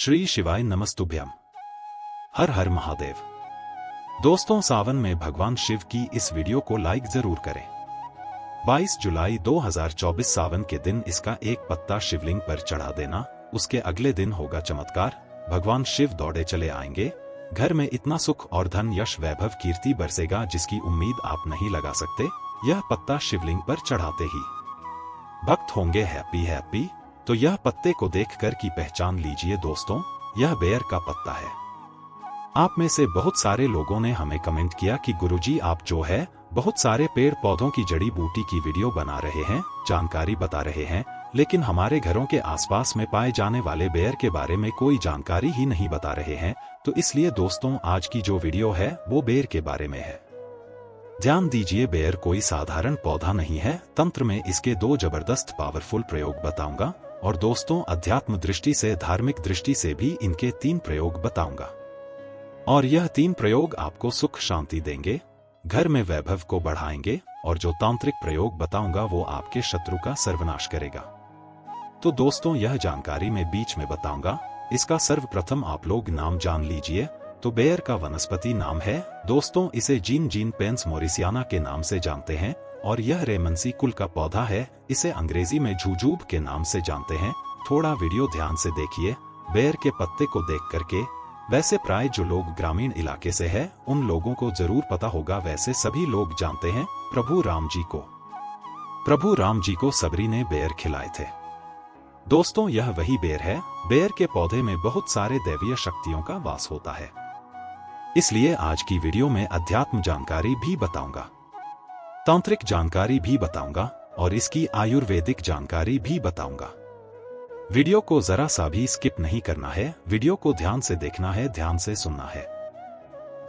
श्री शिवाय नमस्तुभ्यम। हर हर महादेव। दोस्तों, सावन में भगवान शिव की इस वीडियो को लाइक जरूर करें। 22 जुलाई 2024 सावन के दिन इसका एक पत्ता शिवलिंग पर चढ़ा देना, उसके अगले दिन होगा चमत्कार। भगवान शिव दौड़े चले आएंगे, घर में इतना सुख और धन यश वैभव कीर्ति बरसेगा जिसकी उम्मीद आप नहीं लगा सकते। यह पत्ता शिवलिंग पर चढ़ाते ही भक्त होंगे हैप्पी हैप्पी। तो यह पत्ते को देखकर की पहचान लीजिए दोस्तों, यह बेर का पत्ता है। आप में से बहुत सारे लोगों ने हमें कमेंट किया कि गुरुजी आप जो है बहुत सारे पेड़ पौधों की जड़ी बूटी की वीडियो बना रहे हैं, जानकारी बता रहे हैं, लेकिन हमारे घरों के आसपास में पाए जाने वाले बेर के बारे में कोई जानकारी ही नहीं बता रहे हैं। तो इसलिए दोस्तों, आज की जो वीडियो है वो बेर के बारे में है। ध्यान दीजिए, बेर कोई साधारण पौधा नहीं है। तंत्र में इसके दो जबरदस्त पावरफुल प्रयोग बताऊंगा और दोस्तों अध्यात्म दृष्टि से धार्मिक दृष्टि से भी इनके 3 प्रयोग बताऊंगा। और यह 3 प्रयोग आपको सुख शांति देंगे, घर में वैभव को बढ़ाएंगे, और जो तांत्रिक प्रयोग बताऊंगा वो आपके शत्रु का सर्वनाश करेगा। तो दोस्तों, यह जानकारी मैं बीच में बताऊंगा। इसका सर्वप्रथम आप लोग नाम जान लीजिए। तो बेर का वनस्पति नाम है दोस्तों, इसे जीन पेंस मोरिसियाना के नाम से जानते हैं, और यह रेमंसी कुल का पौधा है। इसे अंग्रेजी में जूजूब के नाम से जानते हैं। थोड़ा वीडियो ध्यान से देखिए। बेर के पत्ते को देख करके, वैसे प्राय जो लोग ग्रामीण इलाके से है उन लोगों को जरूर पता होगा, वैसे सभी लोग जानते हैं प्रभु राम जी को सबरी ने बेर खिलाए थे। दोस्तों, यह वही बेर है। बेर के पौधे में बहुत सारे दैवीय शक्तियों का वास होता है, इसलिए आज की वीडियो में अध्यात्म जानकारी भी बताऊंगा, तांत्रिक जानकारी भी बताऊंगा, और इसकी आयुर्वेदिक जानकारी भी बताऊंगा। वीडियो को जरा सा भी स्किप नहीं करना है, वीडियो को ध्यान से देखना है, ध्यान से सुनना है।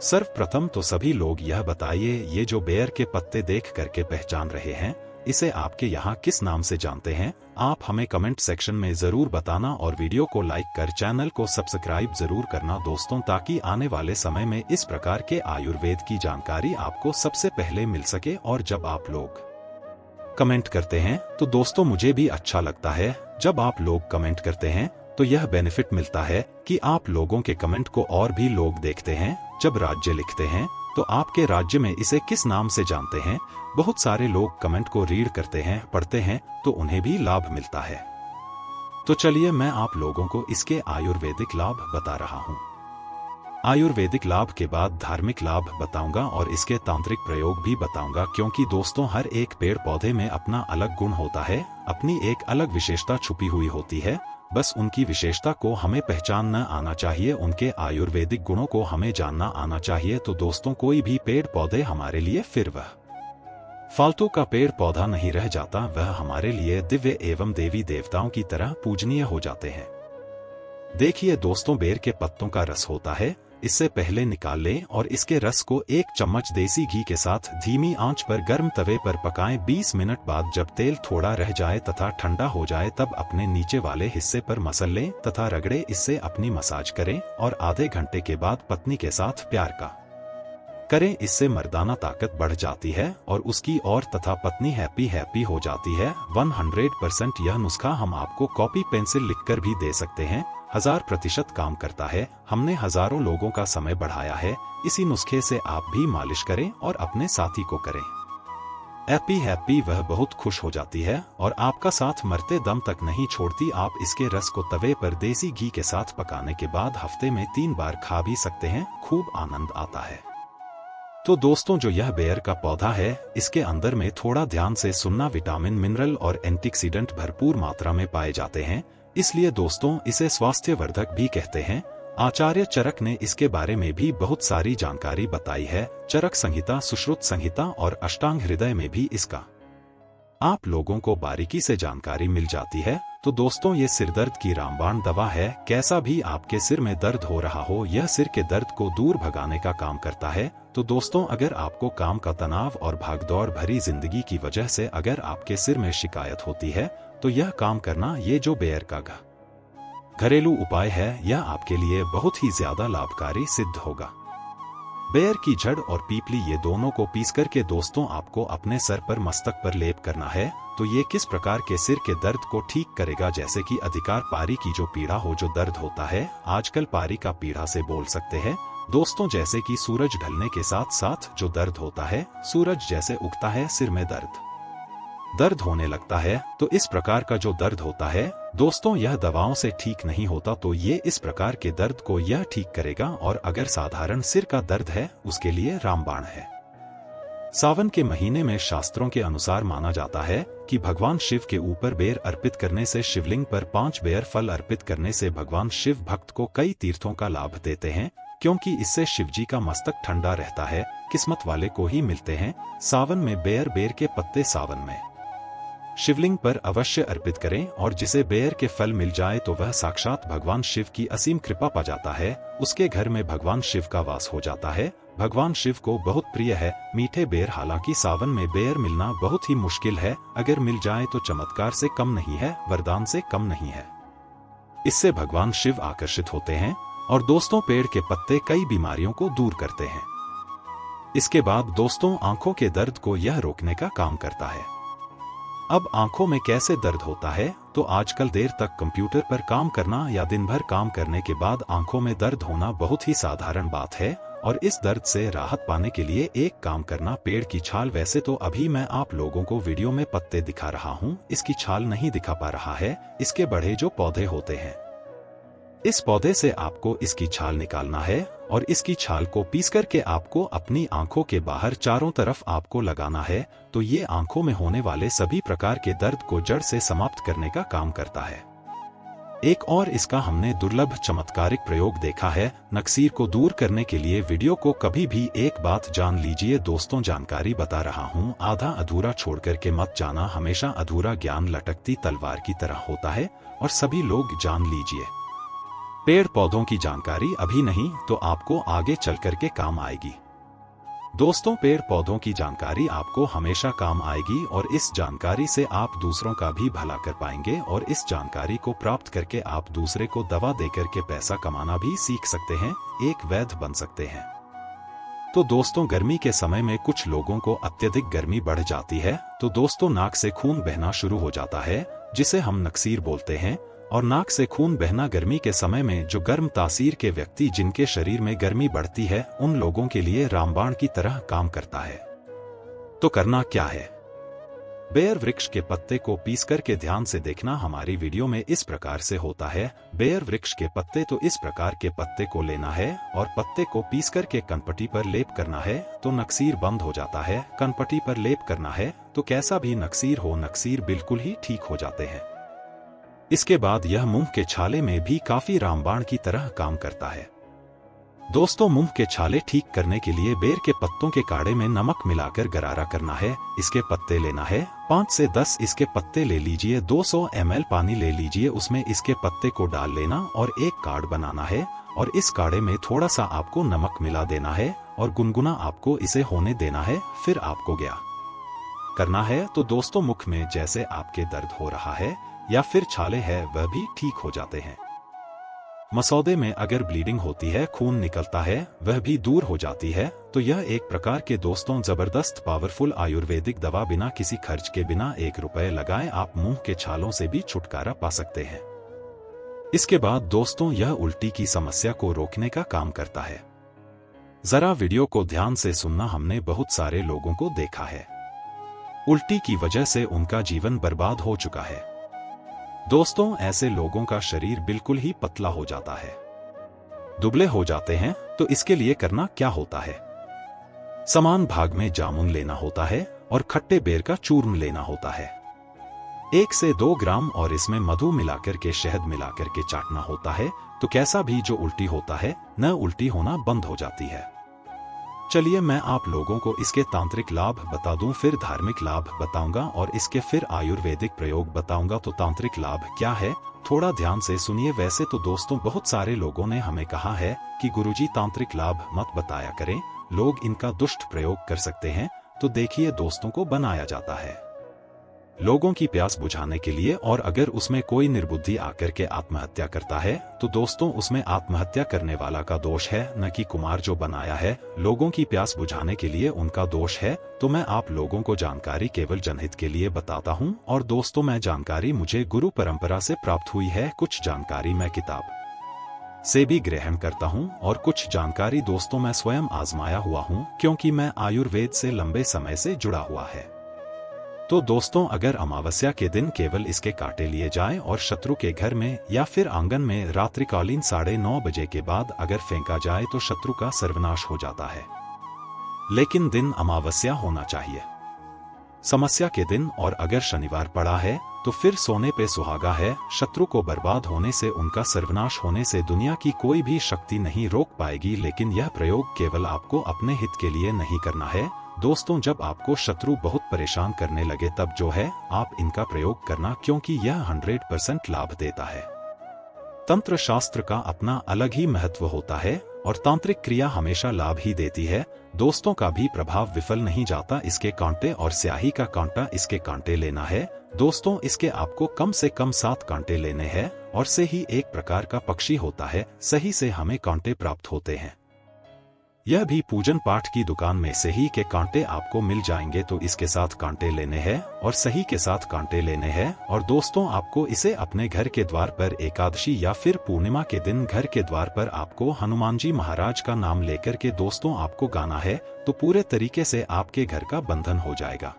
सर्वप्रथम तो सभी लोग यह बताइए, ये जो बेर के पत्ते देख करके पहचान रहे हैं, इसे आपके यहाँ किस नाम से जानते हैं? आप हमें कमेंट सेक्शन में जरूर बताना, और वीडियो को लाइक कर चैनल को सब्सक्राइब जरूर करना दोस्तों, ताकि आने वाले समय में इस प्रकार के आयुर्वेद की जानकारी आपको सबसे पहले मिल सके। और जब आप लोग कमेंट करते हैं तो दोस्तों मुझे भी अच्छा लगता है। जब आप लोग कमेंट करते हैं तो यह बेनिफिट मिलता है कि आप लोगों के कमेंट को और भी लोग देखते हैं। जब राज्य लिखते हैं तो आपके राज्य में इसे किस नाम से जानते हैं, बहुत सारे लोग कमेंट को रीड करते हैं, पढ़ते हैं, तो उन्हें भी लाभ मिलता है। तो चलिए मैं आप लोगों को इसके आयुर्वेदिक लाभ बता रहा हूँ। आयुर्वेदिक लाभ के बाद धार्मिक लाभ बताऊंगा और इसके तांत्रिक प्रयोग भी बताऊंगा, क्योंकि दोस्तों हर एक पेड़ पौधे में अपना अलग गुण होता है, अपनी एक अलग विशेषता छुपी हुई होती है। बस उनकी विशेषता को हमें पहचानना आना चाहिए, उनके आयुर्वेदिक गुणों को हमें जानना आना चाहिए। तो दोस्तों, कोई भी पेड़ पौधे हमारे लिए फिर वह फालतू का पेड़ पौधा नहीं रह जाता, वह हमारे लिए दिव्य एवं देवी देवताओं की तरह पूजनीय हो जाते हैं। देखिए दोस्तों, बेर के पत्तों का रस होता है, इससे पहले निकाल लें और इसके रस को 1 चम्मच देसी घी के साथ धीमी आंच पर गर्म तवे पर पकाएं। 20 मिनट बाद जब तेल थोड़ा रह जाए तथा ठंडा हो जाए, तब अपने नीचे वाले हिस्से पर मसल लें तथा रगड़े, इससे अपनी मसाज करें, और आधे घंटे के बाद पत्नी के साथ प्यार का करें। इससे मर्दाना ताकत बढ़ जाती है और उसकी और तथा पत्नी हैप्पी हैप्पी हो जाती है। 100% यह नुस्खा हम आपको कॉपी पेंसिल लिखकर भी दे सकते हैं। 1000% काम करता है। हमने हजारों लोगों का समय बढ़ाया है। इसी नुस्खे से आप भी मालिश करें और अपने साथी को करें। हैप्पी हैप्पी वह बहुत खुश हो जाती है और आपका साथ मरते दम तक नहीं छोड़ती। आप इसके रस को तवे पर देसी घी के साथ पकाने के बाद हफ्ते में 3 बार खा भी सकते हैं, खूब आनंद आता है। तो दोस्तों, जो यह बेर का पौधा है, इसके अंदर में थोड़ा ध्यान से सुनना, विटामिन मिनरल और एंटीऑक्सीडेंट भरपूर मात्रा में पाए जाते हैं, इसलिए दोस्तों इसे स्वास्थ्यवर्धक भी कहते हैं। आचार्य चरक ने इसके बारे में भी बहुत सारी जानकारी बताई है। चरक संहिता, सुश्रुत संहिता और अष्टांग हृदय में भी इसका आप लोगों को बारीकी से जानकारी मिल जाती है। तो दोस्तों, ये सिरदर्द की रामबाण दवा है। कैसा भी आपके सिर में दर्द हो रहा हो, यह सिर के दर्द को दूर भगाने का काम करता है। तो दोस्तों, अगर आपको काम का तनाव और भागदौड़ भरी जिंदगी की वजह से अगर आपके सिर में शिकायत होती है, तो यह काम करना, ये जो बेर का घरेलू उपाय है, यह आपके लिए बहुत ही ज्यादा लाभकारी सिद्ध होगा। बेर की जड़ और पीपली ये दोनों को पीस करके दोस्तों आपको अपने सर पर मस्तक पर लेप करना है। तो ये किस प्रकार के सिर के दर्द को ठीक करेगा, जैसे कि अधिकार पारी की जो पीड़ा हो, जो दर्द होता है आजकल पारी का पीड़ा से बोल सकते हैं दोस्तों, जैसे कि सूरज ढलने के साथ साथ जो दर्द होता है, सूरज जैसे उगता है सिर में दर्द होने लगता है। तो इस प्रकार का जो दर्द होता है दोस्तों, यह दवाओं से ठीक नहीं होता। तो ये इस प्रकार के दर्द को यह ठीक करेगा। और अगर साधारण सिर का दर्द है उसके लिए रामबाण है। सावन के महीने में शास्त्रों के अनुसार माना जाता है कि भगवान शिव के ऊपर बेर अर्पित करने से, शिवलिंग पर 5 बेर फल अर्पित करने से भगवान शिव भक्त को कई तीर्थों का लाभ देते हैं, क्योंकि इससे शिवजी का मस्तक ठंडा रहता है। किस्मत वाले को ही मिलते हैं। सावन में बेर के पत्ते सावन में शिवलिंग पर अवश्य अर्पित करें, और जिसे बेर के फल मिल जाए तो वह साक्षात भगवान शिव की असीम कृपा पा जाता है। उसके घर में भगवान शिव का वास हो जाता है। भगवान शिव को बहुत प्रिय है मीठे बेर। हालांकि सावन में बेर मिलना बहुत ही मुश्किल है। अगर मिल जाए तो चमत्कार से कम नहीं है, वरदान से कम नहीं है। इससे भगवान शिव आकर्षित होते हैं। और दोस्तों पेड़ के पत्ते कई बीमारियों को दूर करते हैं। इसके बाद दोस्तों आंखों के दर्द को यह रोकने का काम करता है। अब आंखों में कैसे दर्द होता है, तो आजकल देर तक कंप्यूटर पर काम करना या दिन भर काम करने के बाद आंखों में दर्द होना बहुत ही साधारण बात है। और इस दर्द से राहत पाने के लिए एक काम करना, पेड़ की छाल। वैसे तो अभी मैं आप लोगों को वीडियो में पत्ते दिखा रहा हूँ, इसकी छाल नहीं दिखा पा रहा है। इसके बड़े जो पौधे होते हैं, इस पौधे से आपको इसकी छाल निकालना है। और इसकी छाल को पीस करके आपको अपनी आंखों के बाहर चारों तरफ आपको लगाना है। तो ये आंखों में होने वाले सभी प्रकार के दर्द को जड़ से समाप्त करने का काम करता है। एक और इसका हमने दुर्लभ चमत्कारिक प्रयोग देखा है नक्सीर को दूर करने के लिए। वीडियो को कभी भी एक बात जान लीजिए दोस्तों, जानकारी बता रहा हूँ, आधा अधूरा छोड़ करके मत जाना। हमेशा अधूरा ज्ञान लटकती तलवार की तरह होता है, और सभी लोग जान लीजिए। पेड़ पौधों की जानकारी अभी नहीं तो आपको आगे चल करके काम आएगी। दोस्तों पेड़ पौधों की जानकारी आपको हमेशा काम आएगी, और इस जानकारी से आप दूसरों का भी भला कर पाएंगे। और इस जानकारी को प्राप्त करके आप दूसरे को दवा देकर के पैसा कमाना भी सीख सकते हैं, एक वैद्य बन सकते हैं। तो दोस्तों गर्मी के समय में कुछ लोगों को अत्यधिक गर्मी बढ़ जाती है, तो दोस्तों नाक से खून बहना शुरू हो जाता है, जिसे हम नक्सीर बोलते हैं। और नाक से खून बहना गर्मी के समय में जो गर्म तासीर के व्यक्ति, जिनके शरीर में गर्मी बढ़ती है, उन लोगों के लिए रामबाण की तरह काम करता है। तो करना क्या है, बेर वृक्ष के पत्ते को पीस करके ध्यान से देखना। हमारी वीडियो में इस प्रकार से होता है। बेर वृक्ष के पत्ते, तो इस प्रकार के पत्ते को लेना है और पत्ते को पीस करके कनपटी पर लेप करना है, तो नक्सीर बंद हो जाता है। कनपटी पर लेप करना है तो कैसा भी नक्सीर हो, नक्सीर बिल्कुल ही ठीक हो जाते हैं। इसके बाद यह मुंह के छाले में भी काफी रामबाण की तरह काम करता है। दोस्तों मुंह के छाले ठीक करने के लिए बेर के पत्तों के काढ़े में नमक मिलाकर गरारा करना है। इसके पत्ते लेना है 5 से 10 इसके पत्ते ले लीजिए। 200 ml पानी ले लीजिए, उसमें इसके पत्ते को डाल लेना और एक काढ़ बनाना है। और इस काढ़े में थोड़ा सा आपको नमक मिला देना है और गुनगुना आपको इसे होने देना है। फिर आपको क्या करना है, तो दोस्तों मुख में जैसे आपके दर्द हो रहा है या फिर छाले है, वह भी ठीक हो जाते हैं। मसौदे में अगर ब्लीडिंग होती है, खून निकलता है, वह भी दूर हो जाती है। तो यह एक प्रकार के दोस्तों जबरदस्त पावरफुल आयुर्वेदिक दवा, बिना किसी खर्च के, बिना 1 रुपए लगाए आप मुंह के छालों से भी छुटकारा पा सकते हैं। इसके बाद दोस्तों यह उल्टी की समस्या को रोकने का काम करता है। जरा वीडियो को ध्यान से सुनना। हमने बहुत सारे लोगों को देखा है, उल्टी की वजह से उनका जीवन बर्बाद हो चुका है। दोस्तों ऐसे लोगों का शरीर बिल्कुल ही पतला हो जाता है, दुबले हो जाते हैं। तो इसके लिए करना क्या होता है, समान भाग में जामुन लेना होता है और खट्टे बेर का चूर्ण लेना होता है 1 से 2 ग्राम, और इसमें मधु मिलाकर के, शहद मिलाकर के चाटना होता है। तो कैसा भी जो उल्टी होता है, न उल्टी होना बंद हो जाती है। चलिए मैं आप लोगों को इसके तांत्रिक लाभ बता दूं, फिर धार्मिक लाभ बताऊंगा और इसके फिर आयुर्वेदिक प्रयोग बताऊंगा। तो तांत्रिक लाभ क्या है, थोड़ा ध्यान से सुनिए। वैसे तो दोस्तों बहुत सारे लोगों ने हमें कहा है कि गुरुजी तांत्रिक लाभ मत बताया करें, लोग इनका दुष्ट प्रयोग कर सकते हैं। तो देखिए दोस्तों को बनाया जाता है। लोगों की प्यास बुझाने के लिए, और अगर उसमें कोई निर्बुद्धि आकर के आत्महत्या करता है तो दोस्तों उसमें आत्महत्या करने वाला का दोष है, न कि कुमार जो बनाया है लोगों की प्यास बुझाने के लिए उनका दोष है। तो मैं आप लोगों को जानकारी केवल जनहित के लिए बताता हूँ। और दोस्तों मैं जानकारी मुझे गुरु परंपरा से प्राप्त हुई है, कुछ जानकारी मैं किताब से भी ग्रहण करता हूँ और कुछ जानकारी दोस्तों मैं स्वयं आजमाया हुआ हूँ, क्योंकि मैं आयुर्वेद से लंबे समय से जुड़ा हुआ है। तो दोस्तों अगर अमावस्या के दिन केवल इसके कांटे लिए जाएं और शत्रु के घर में या फिर आंगन में रात्रिकालीन 9:30 बजे के बाद अगर फेंका जाए तो शत्रु का सर्वनाश हो जाता है। लेकिन दिन अमावस्या होना चाहिए समस्या के दिन, और अगर शनिवार पड़ा है तो फिर सोने पे सुहागा है। शत्रु को बर्बाद होने से, उनका सर्वनाश होने से दुनिया की कोई भी शक्ति नहीं रोक पाएगी। लेकिन यह प्रयोग केवल आपको अपने हित के लिए नहीं करना है दोस्तों। जब आपको शत्रु बहुत परेशान करने लगे तब जो है आप इनका प्रयोग करना, क्योंकि यह 100% लाभ देता है। तंत्र शास्त्र का अपना अलग ही महत्व होता है और तांत्रिक क्रिया हमेशा लाभ ही देती है दोस्तों। का भी प्रभाव विफल नहीं जाता। इसके कांटे और स्याही का कांटा, इसके कांटे लेना है दोस्तों। इसके आपको कम से कम 7 कांटे लेने हैं, और से ही एक प्रकार का पक्षी होता है, सही से हमें कांटे प्राप्त होते हैं। यह भी पूजन पाठ की दुकान में सही के कांटे आपको मिल जाएंगे। तो इसके साथ कांटे लेने हैं और सही के साथ कांटे लेने हैं। और दोस्तों आपको इसे अपने घर के द्वार पर एकादशी या फिर पूर्णिमा के दिन घर के द्वार पर आपको हनुमान जी महाराज का नाम लेकर के दोस्तों आपको गाना है, तो पूरे तरीके से आपके घर का बंधन हो जाएगा।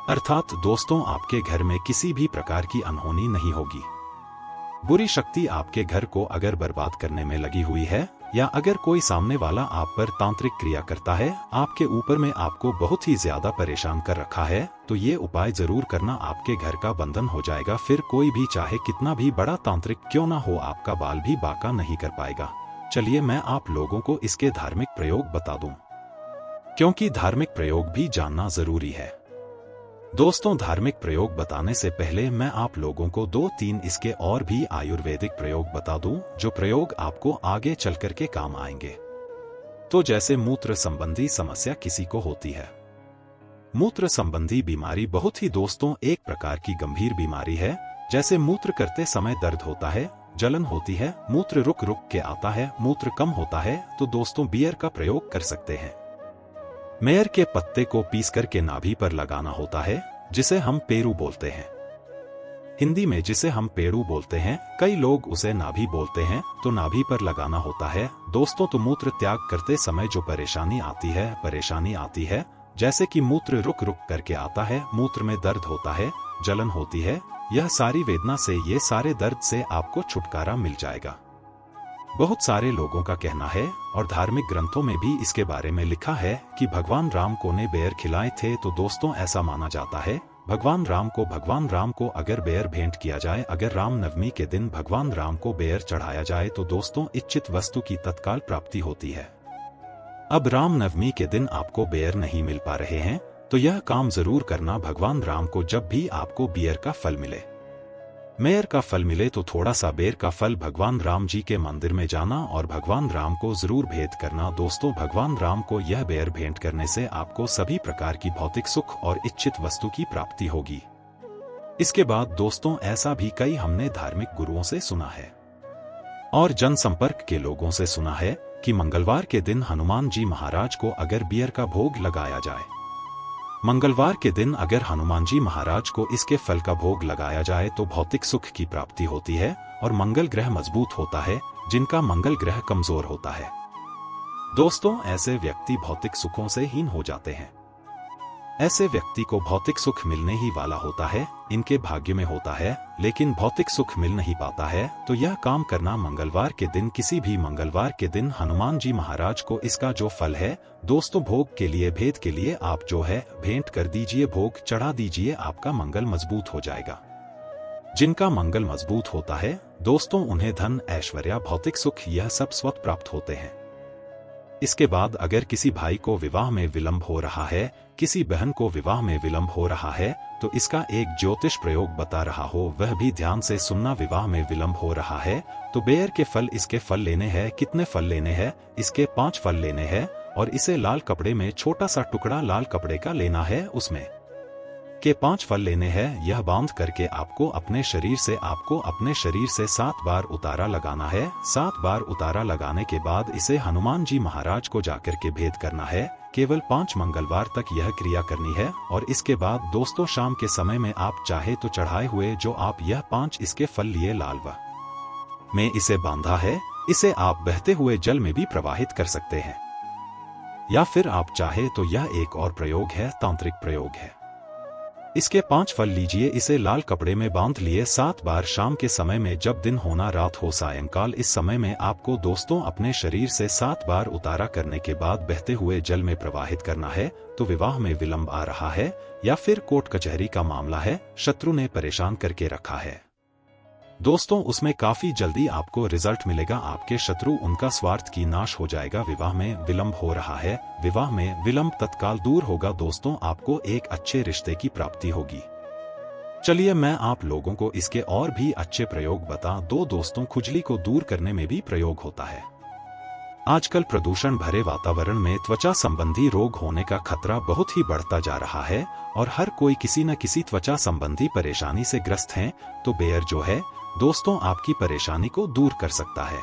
अर्थात दोस्तों आपके घर में किसी भी प्रकार की अनहोनी नहीं होगी। बुरी शक्ति आपके घर को अगर बर्बाद करने में लगी हुई है, या अगर कोई सामने वाला आप पर तांत्रिक क्रिया करता है, आपके ऊपर में आपको बहुत ही ज्यादा परेशान कर रखा है, तो ये उपाय जरूर करना, आपके घर का बंधन हो जाएगा। फिर कोई भी चाहे कितना भी बड़ा तांत्रिक क्यों ना हो, आपका बाल भी बाका नहीं कर पाएगा। चलिए मैं आप लोगों को इसके धार्मिक प्रयोग बता दूं, क्योंकि धार्मिक प्रयोग भी जानना जरूरी है दोस्तों। धार्मिक प्रयोग बताने से पहले मैं आप लोगों को 2-3 इसके और भी आयुर्वेदिक प्रयोग बता दूं, जो प्रयोग आपको आगे चल कर के काम आएंगे। तो जैसे मूत्र संबंधी समस्या किसी को होती है, मूत्र संबंधी बीमारी बहुत ही दोस्तों एक प्रकार की गंभीर बीमारी है। जैसे मूत्र करते समय दर्द होता है, जलन होती है, मूत्र रुक रुक के आता है, मूत्र कम होता है, तो दोस्तों बियर का प्रयोग कर सकते हैं। मेयर के पत्ते को पीस करके नाभि पर लगाना होता है, जिसे हम पेरू बोलते हैं हिंदी में, जिसे हम पेड़ू बोलते हैं। कई लोग उसे नाभि बोलते हैं। तो नाभि पर लगाना होता है दोस्तों। तो मूत्र त्याग करते समय जो परेशानी आती है, जैसे कि मूत्र रुक रुक करके आता है, मूत्र में दर्द होता है, जलन होती है, यह सारी वेदना से, ये सारे दर्द से आपको छुटकारा मिल जाएगा। बहुत सारे लोगों का कहना है और धार्मिक ग्रंथों में भी इसके बारे में लिखा है कि भगवान राम को ने बेर खिलाए थे। तो दोस्तों ऐसा माना जाता है भगवान राम को अगर बेर भेंट किया जाए, अगर राम नवमी के दिन भगवान राम को बेर चढ़ाया जाए, तो दोस्तों इच्छित वस्तु की तत्काल प्राप्ति होती है। अब राम नवमी के दिन आपको बेर नहीं मिल पा रहे हैं, तो यह काम जरूर करना भगवान राम को, जब भी आपको बियर का फल मिले, मेयर का फल मिले, तो थोड़ा सा बेर का फल भगवान राम जी के मंदिर में जाना और भगवान राम को जरूर भेंट करना। दोस्तों भगवान राम को यह बेर भेंट करने से आपको सभी प्रकार की भौतिक सुख और इच्छित वस्तु की प्राप्ति होगी। इसके बाद दोस्तों ऐसा भी कई हमने धार्मिक गुरुओं से सुना है और जनसंपर्क के लोगों से सुना है कि मंगलवार के दिन हनुमान जी महाराज को अगर बियर का भोग लगाया जाए, मंगलवार के दिन अगर हनुमान जी महाराज को इसके फल का भोग लगाया जाए, तो भौतिक सुख की प्राप्ति होती है और मंगल ग्रह मजबूत होता है। जिनका मंगल ग्रह कमजोर होता है दोस्तों, ऐसे व्यक्ति भौतिक सुखों से हीन हो जाते हैं। ऐसे व्यक्ति को भौतिक सुख मिलने ही वाला होता है, इनके भाग्य में होता है, लेकिन भौतिक सुख मिल नहीं पाता है। तो यह काम करना मंगलवार के दिन, किसी भी मंगलवार के दिन हनुमान जी महाराज को इसका जो फल है दोस्तों, भोग के लिए, भेंट के लिए आप जो है भेंट कर दीजिए, भोग चढ़ा दीजिए, आपका मंगल मजबूत हो जाएगा। जिनका मंगल मजबूत होता है दोस्तों, उन्हें धन, ऐश्वर्य, भौतिक सुख यह सब स्वतः प्राप्त होते हैं। इसके बाद अगर किसी भाई को विवाह में विलंब हो रहा है, किसी बहन को विवाह में विलंब हो रहा है, तो इसका एक ज्योतिष प्रयोग बता रहा हो, वह भी ध्यान से सुनना। विवाह में विलंब हो रहा है तो बेर के फल, इसके फल लेने हैं। कितने फल लेने हैं? इसके 5 फल लेने हैं और इसे लाल कपड़े में, छोटा सा टुकड़ा लाल कपड़े का लेना है, उसमें के 5 फल लेने हैं। यह बांध करके आपको अपने शरीर से 7 बार उतारा लगाना है। 7 बार उतारा लगाने के बाद इसे हनुमान जी महाराज को जाकर के भेद करना है। केवल 5 मंगलवार तक यह क्रिया करनी है। और इसके बाद दोस्तों शाम के समय में आप चाहे तो चढ़ाए हुए जो आप यह 5 इसके फल लिए लालवा में इसे बांधा है, इसे आप बहते हुए जल में भी प्रवाहित कर सकते हैं। या फिर आप चाहे तो यह एक और प्रयोग है, तांत्रिक प्रयोग है। इसके 5 फल लीजिए, इसे लाल कपड़े में बांध लिए 7 बार शाम के समय में, जब दिन होना रात हो सायंकाल, इस समय में आपको दोस्तों अपने शरीर से 7 बार उतारा करने के बाद बहते हुए जल में प्रवाहित करना है। तो विवाह में विलंब आ रहा है या फिर कोर्ट कचहरी का मामला है, शत्रु ने परेशान करके रखा है दोस्तों, उसमें काफी जल्दी आपको रिजल्ट मिलेगा। आपके शत्रु उनका स्वार्थ की नाश हो जाएगा। विवाह में विलंब हो रहा है, विवाह में विलंब तत्काल दूर होगा दोस्तों, आपको एक अच्छे रिश्ते की प्राप्ति होगी। चलिए मैं आप लोगों को इसके और भी अच्छे प्रयोग बता दूं दोस्तों। खुजली को दूर करने में भी प्रयोग होता है। आजकल प्रदूषण भरे वातावरण में त्वचा संबंधी रोग होने का खतरा बहुत ही बढ़ता जा रहा है और हर कोई किसी न किसी त्वचा संबंधी परेशानी से ग्रस्त है। तो बेर जो है दोस्तों आपकी परेशानी को दूर कर सकता है।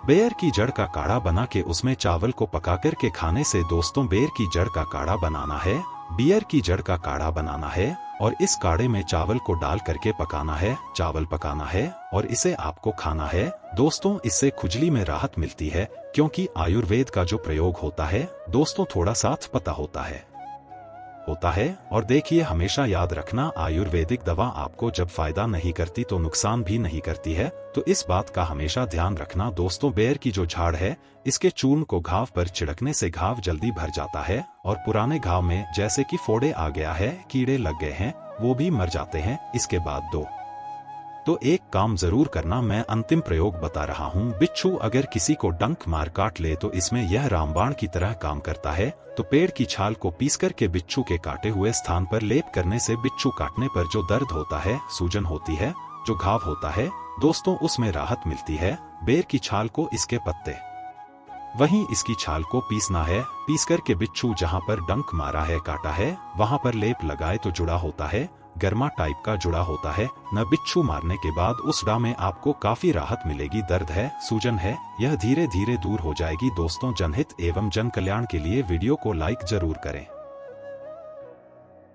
बेर की जड़ का काढ़ा बना के उसमें चावल को पकाकर के खाने से दोस्तों, बेर की जड़ का काढ़ा बनाना है, बियर की जड़ का काढ़ा बनाना है और इस काढ़े में चावल को डाल करके पकाना है, चावल पकाना है और इसे आपको खाना है दोस्तों। इससे खुजली में राहत मिलती है, क्योंकि आयुर्वेद का जो प्रयोग होता है दोस्तों थोड़ा साथ पता होता है। और देखिए हमेशा याद रखना, आयुर्वेदिक दवा आपको जब फायदा नहीं करती तो नुकसान भी नहीं करती है। तो इस बात का हमेशा ध्यान रखना दोस्तों। बेर की जो झाड़ है, इसके चूर्ण को घाव पर छिड़कने से घाव जल्दी भर जाता है और पुराने घाव में जैसे कि फोड़े आ गया है, कीड़े लग गए हैं, वो भी मर जाते हैं। इसके बाद तो एक काम जरूर करना, मैं अंतिम प्रयोग बता रहा हूँ। बिच्छू अगर किसी को डंक मार काट ले तो इसमें यह रामबाण की तरह काम करता है। तो पेड़ की छाल को पीस करके बिच्छू के काटे हुए स्थान पर लेप करने से बिच्छू काटने पर जो दर्द होता है, सूजन होती है, जो घाव होता है दोस्तों, उसमें राहत मिलती है। बेर की छाल को, इसके पत्ते, वहीं इसकी छाल को पीसना है। पीस करके बिच्छू जहाँ पर डंक मारा है, काटा है, वहाँ पर लेप लगाए तो जुड़ा होता है, गर्मा टाइप का जुड़ा होता है न। बिच्छू मारने के बाद उस डा में आपको काफी राहत मिलेगी। दर्द है, सूजन है, यह धीरे धीरे दूर हो जाएगी दोस्तों। जनहित एवं जन कल्याण के लिए वीडियो को लाइक जरूर करें।